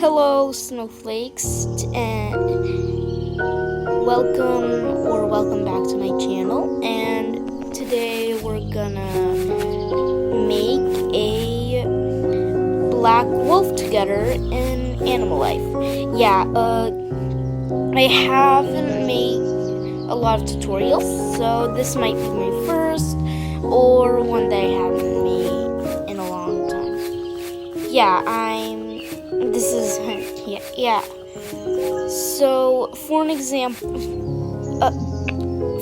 Hello, snowflakes, and welcome back to my channel. And today we're gonna make a black wolf together in Animal Life. Yeah, I haven't made a lot of tutorials, so this might be my first or one that I haven't made in a long time. Yeah, yeah. So, for an example,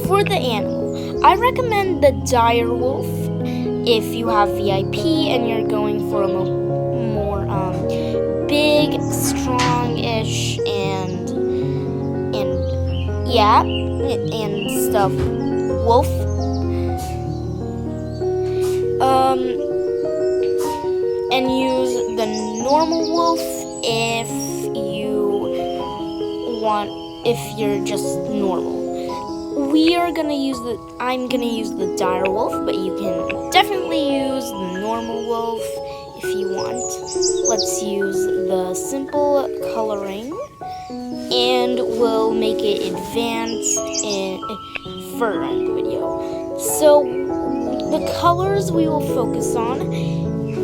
for the animal, I recommend the dire wolf if you have VIP and you're going for a more big, strong-ish, and stuff wolf. And use the normal wolf if you're just normal. I'm gonna use the dire wolf, but you can definitely use the normal wolf if you want. Let's use the simple coloring, and we'll make it advanced further in the video. So the colors we will focus on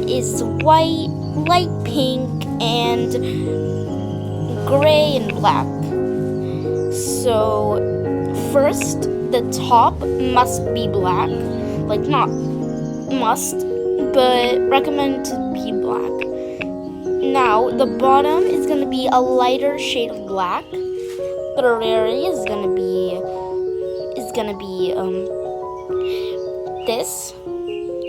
is white, light pink, and gray and black. So first, the top must be black. Like, not must, but recommend to be black. Now the bottom is gonna be a lighter shade of black. The area is gonna be this.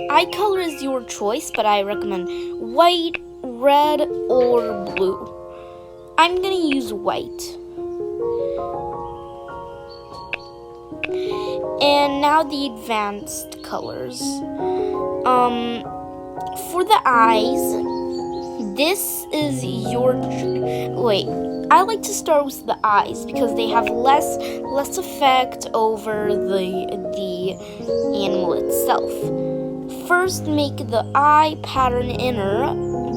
Eye color is your choice, but I recommend white, red, or blue. I'm gonna use white. And now the advanced colors. For the eyes, this is your... I like to start with the eyes because they have less effect over the animal itself. First, make the eye pattern inner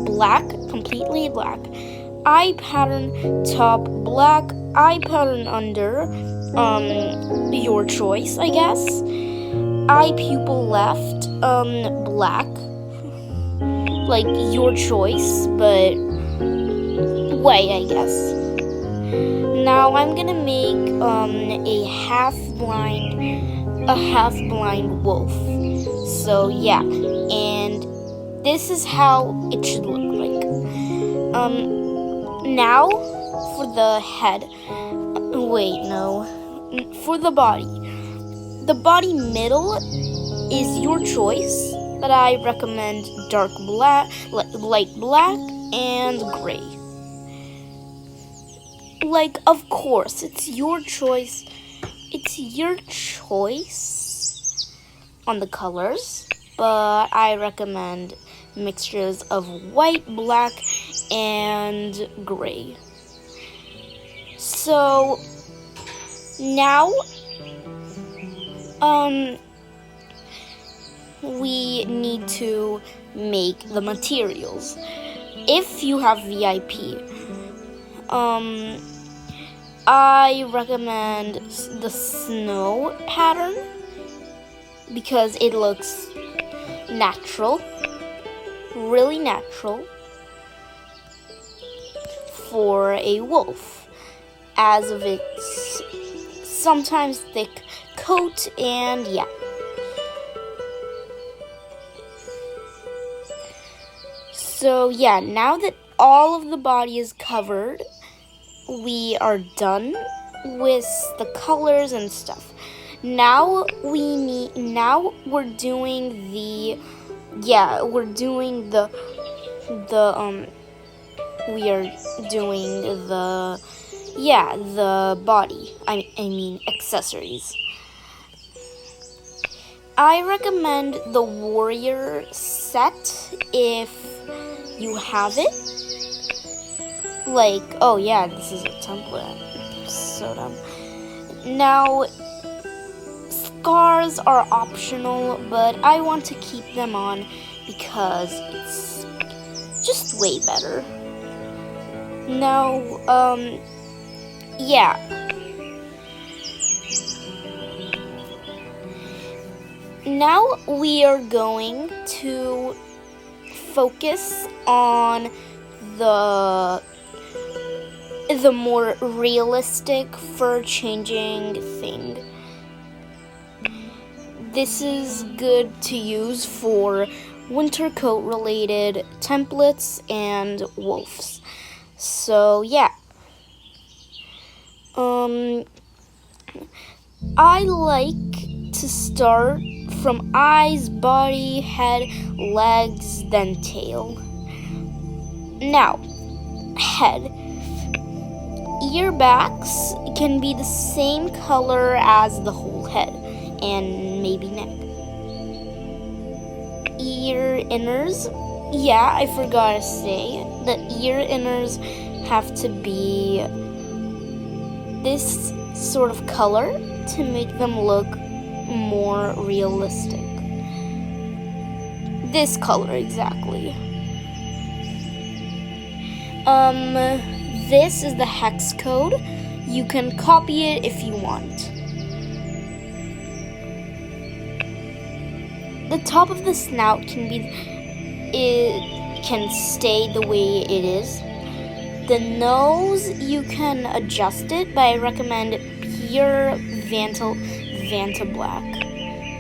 black, completely black. Eye pattern top black. Eye pattern under, your choice, I guess. Eye pupil left, black. Like, your choice, but white, I guess. Now I'm gonna make a half blind wolf. So yeah, and this is how it should look like. Now for the head. For the body. The body middle is your choice, but I recommend dark black, light black, and gray. Like, of course, it's your choice. It's your choice on the colors, but I recommend mixtures of white, black, and gray. So now we need to make the materials. If you have VIP, I recommend the snow pattern because it looks natural, really natural for a wolf, as of its sometimes thick coat, and yeah. So yeah, now that all of the body is covered, we are done with the colors and stuff. Now we are doing the body. I mean accessories. I recommend the warrior set if you have it. Like, oh yeah, this is a template. So dumb. Now, scars are optional, but I want to keep them on because it's just way better. Now, yeah. Now we are going to focus on the more realistic fur changing thing. This is good to use for winter coat related templates and wolves. So yeah. I like to start from eyes, body, head, legs, then tail. Now, head. Ear backs can be the same color as the whole head, and maybe neck. Ear inners. Yeah, I forgot to say, the ear inners have to be this sort of color to make them look more realistic. This color exactly. This is the hex code. You can copy it if you want. The top of the snout can stay the way it is. The nose, you can adjust it, but I recommend pure Vanta Black,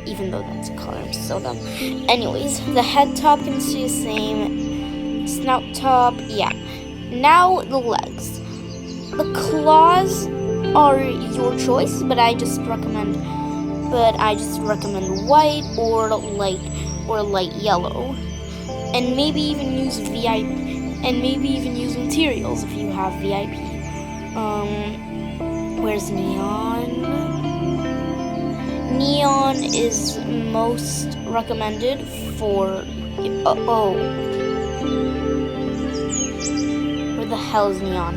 even though that's a color, I'm so dumb. Anyways, the head top can stay the same, snout top, yeah. Now the legs. The claws are your choice, but I just recommend white or light yellow, and maybe even use materials if you have VIP. Where's neon? Neon is most recommended for. Where the hell is neon?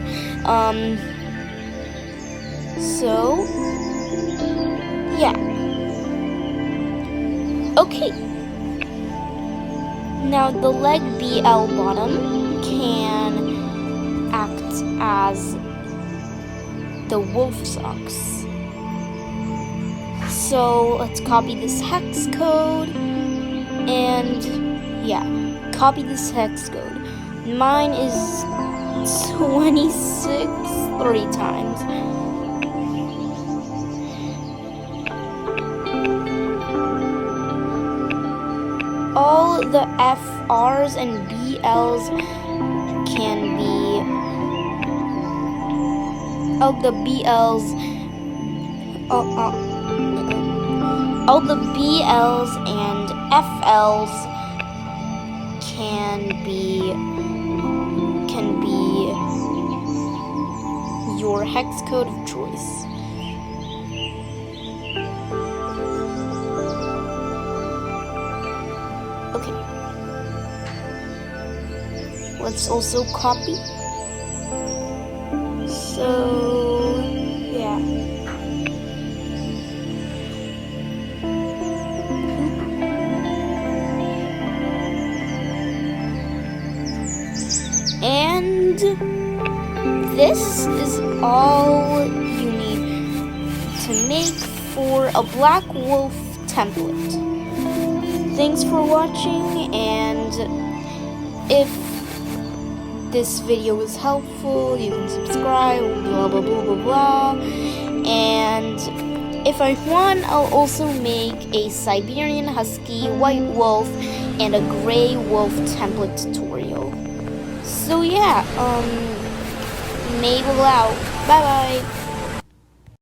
So yeah. Okay. Now the leg BL bottom can act as the wolf socks. So let's copy this hex code and yeah, copy this hex code. Mine is 26 3 times. All the FRs and BLs can be. All the BLs and FLs can be your hex code of choice. Okay. Let's also copy. So, yeah. And this is all you need to make for a black wolf template. Thanks for watching, and if this video was helpful, you can subscribe, blah blah blah blah blah. And if I want, I'll also make a Siberian Husky, white wolf, and a gray wolf template tutorial. So yeah, Mabel out. Bye bye.